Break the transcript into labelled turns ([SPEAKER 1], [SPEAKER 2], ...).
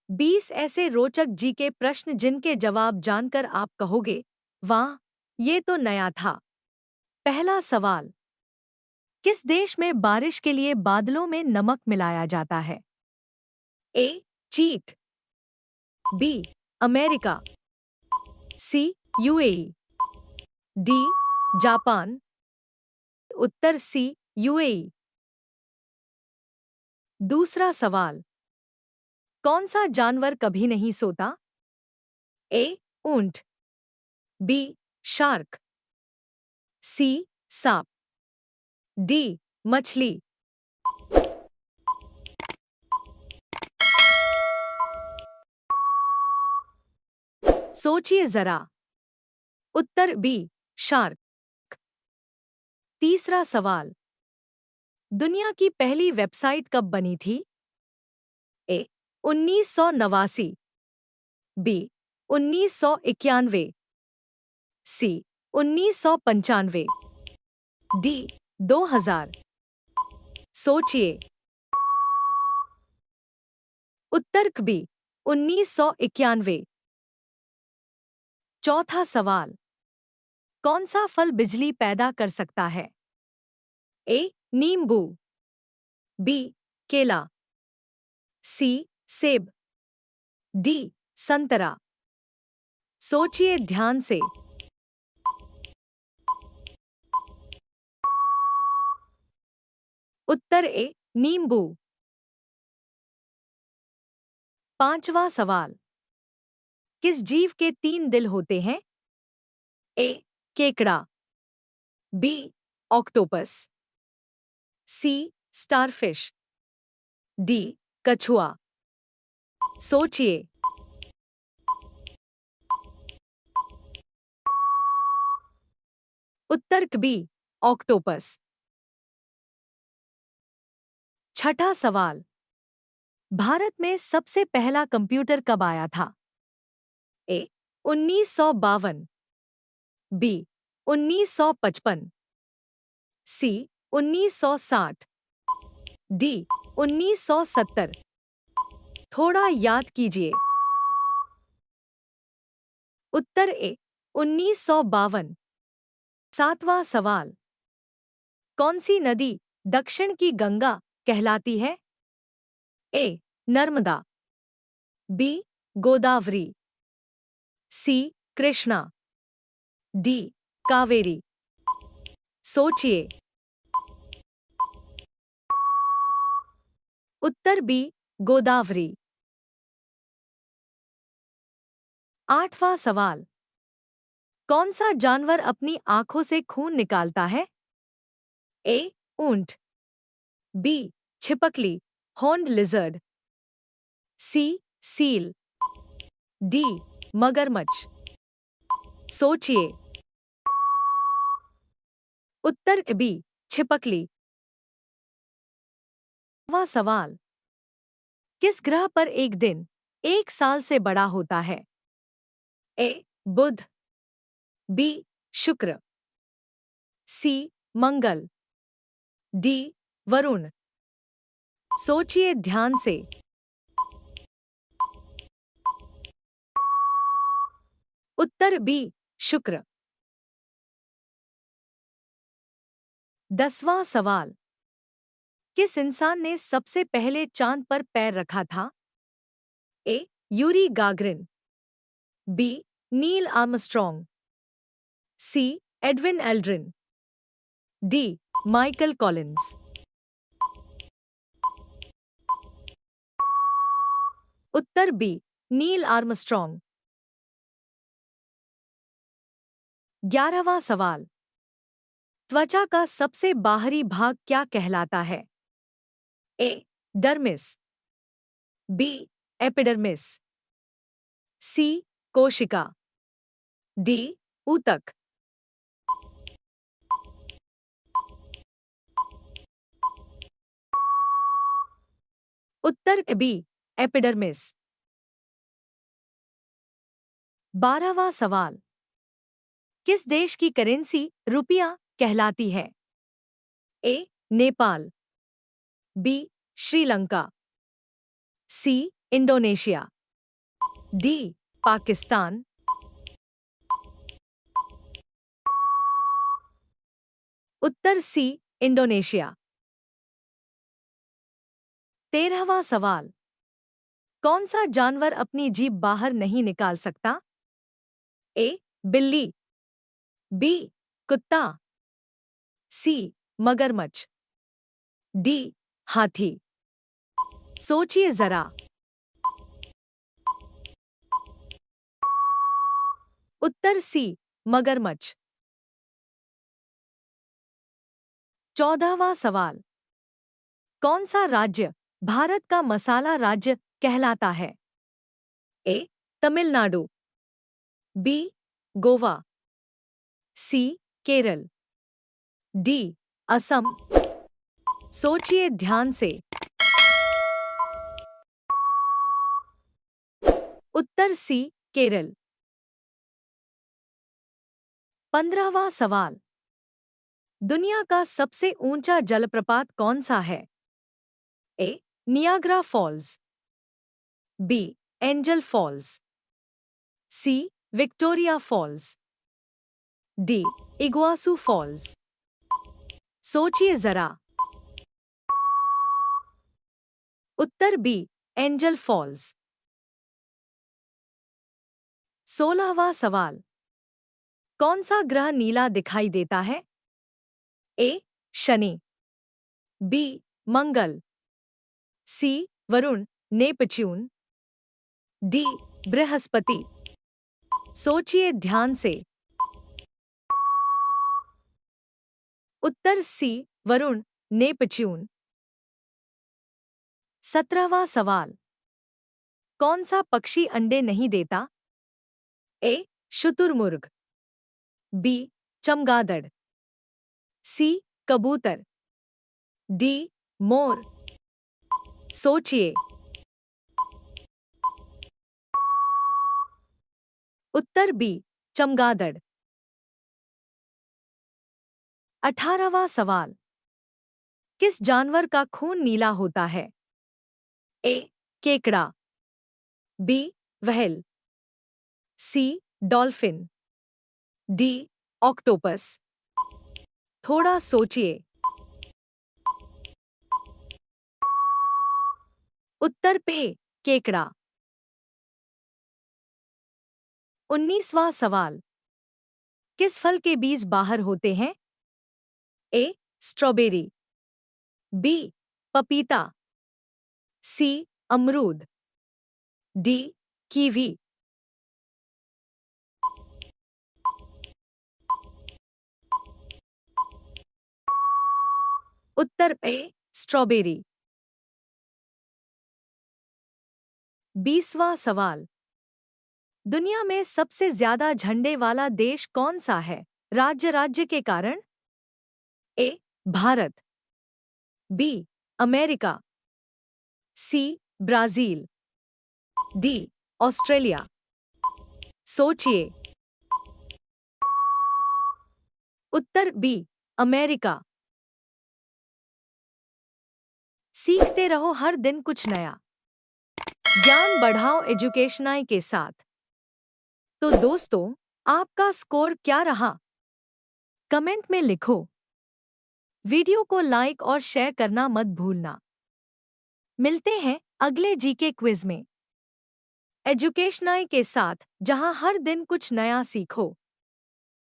[SPEAKER 1] 20 ऐसे रोचक जीके प्रश्न जिनके जवाब जानकर आप कहोगे, वाह, ये तो नया था। पहला सवाल। किस देश में बारिश के लिए बादलों में नमक मिलाया जाता है? ए. चीन, B. America, C. UAE, D. Japan. उत्तर सी. यूएई। दूसरा सवाल। कौन सा जानवर कभी नहीं सोता? ए. ऊंट, बी. शार्क, सी. सांप, डी. मछली। सोचिए जरा। उत्तर बी. शार्क। तीसरा सवाल। दुनिया की पहली वेबसाइट कब बनी थी? ए. 1989, बी. 1991, सी. 1995, डी. 2000। सोचिए। उत्तर बी. 1991। चौथा सवाल। कौन सा फल बिजली पैदा कर सकता है? ए. नींबू, बी. केला, सी. सेब, डी. संतरा। सोचिए ध्यान से। उत्तर ए. नींबू। पांचवा सवाल। किस जीव के 3 दिल होते हैं? ए. केकड़ा, B. Octopus, C. Starfish, D. कछुआ। सोचिए। उत्तर बी. ऑक्टोपस। छठा सवाल। भारत में सबसे पहला कंप्यूटर कब आया था? ए. 1952, बी. 1955, सी. 1960, डी. 1970। थोड़ा याद कीजिए। उत्तर ए. 1952। सातवां सवाल। कौन सी नदी दक्षिण की गंगा कहलाती है? ए. नर्मदा, बी. गोदावरी, सी. कृष्णा, डी. कावेरी। सोचिए। उत्तर बी. गोदावरी। आठवां सवाल। कौन सा जानवर अपनी आंखों से खून निकालता है? ए. ऊंट, बी. छिपकली horned lizard, C. Seal, D. मगरमच्छ। सोचिए। उत्तर बी. छिपकली। वह सवाल। किस ग्रह पर एक दिन 1 साल से बड़ा होता है? ए. बुध, बी. शुक्र, सी. मंगल, डी. वरुण। सोचिए ध्यान से। उत्तर बी. शुक्र। 10वां सवाल। किस इंसान ने सबसे पहले चांद पर पैर रखा था? A. Yuri Gagarin, B. Neil Armstrong, C. Edwin Aldrin, D. Michael Collins. उत्तर बी. Neil Armstrong. 11वां सवाल। त्वचा का सबसे बाहरी भाग क्या कहलाता है? A. Dermis, B. Epidermis, C. कोशिका, डी. ऊतक। उत्तर बी. एपिडर्मिस। 12वां सवाल। किस देश की करेंसी रुपया कहलाती है? ए. नेपाल, बी. श्रीलंका, सी. इंडोनेशिया, डी पाकिस्तान, उत्तर सी इंडोनेशिया। 13वां सवाल, कौन सा जानवर अपनी जीभ बाहर नहीं निकाल सकता? ए बिल्ली, बी कुत्ता, सी मगरमच्छ, डी हाथी। सोचिए जरा। उत्तर सी मगरमच्छ। 14वां सवाल, कौन सा राज्य भारत का मसाला राज्य कहलाता है? ए तमिलनाडु, बी गोवा, सी केरल, डी असम। सोचिए ध्यान से। उत्तर सी केरल। 15वां सवाल, दुनिया का सबसे ऊंचा जलप्रपात कौन सा है? A Niagara Falls, B Angel Falls, C Victoria Falls, D Iguazu Falls. सोचिए जरा। उत्तर बी एंजल फॉल्स। 16वां सवाल, कौन सा ग्रह नीला दिखाई देता है? ए शनि, बी मंगल, सी वरुण नेपच्यून, डी बृहस्पति। सोचिए ध्यान से। उत्तर सी वरुण नेपच्यून। 17वां सवाल, कौन सा पक्षी अंडे नहीं देता? ए शुतुरमुर्ग, बी चमगादड़, सी कबूतर, डी मोर। सोचिए। उत्तर बी चमगादड़। 18वां सवाल, किस जानवर का खून नीला होता है? ए केकड़ा, बी व्हेल, सी डॉल्फिन, डी ऑक्टोपस। थोड़ा सोचिए। उत्तर पे केकड़ा। 19वां सवाल, किस फल के बीज बाहर होते हैं? ए स्ट्रॉबेरी, बी पपीता, सी अमरूद, डी कीवी। उत्तर ए स्ट्रॉबेरी। 20वां सवाल, दुनिया में सबसे ज्यादा झंडे वाला देश कौन सा है? राज्य राज्य के कारण? A Bharat, B America, C Brazil, D Australia. सोचिए। उत्तर बी अमेरिका। सीखते रहो हर दिन कुछ नया। ज्ञान बढ़ाओ एजुकेशनाई के साथ। तो दोस्तों, आपका स्कोर क्या रहा? कमेंट में लिखो। वीडियो को लाइक और शेयर करना मत भूलना। मिलते हैं अगले जीके क्विज में एजुकेशनाई के साथ, जहां हर दिन कुछ नया सीखो।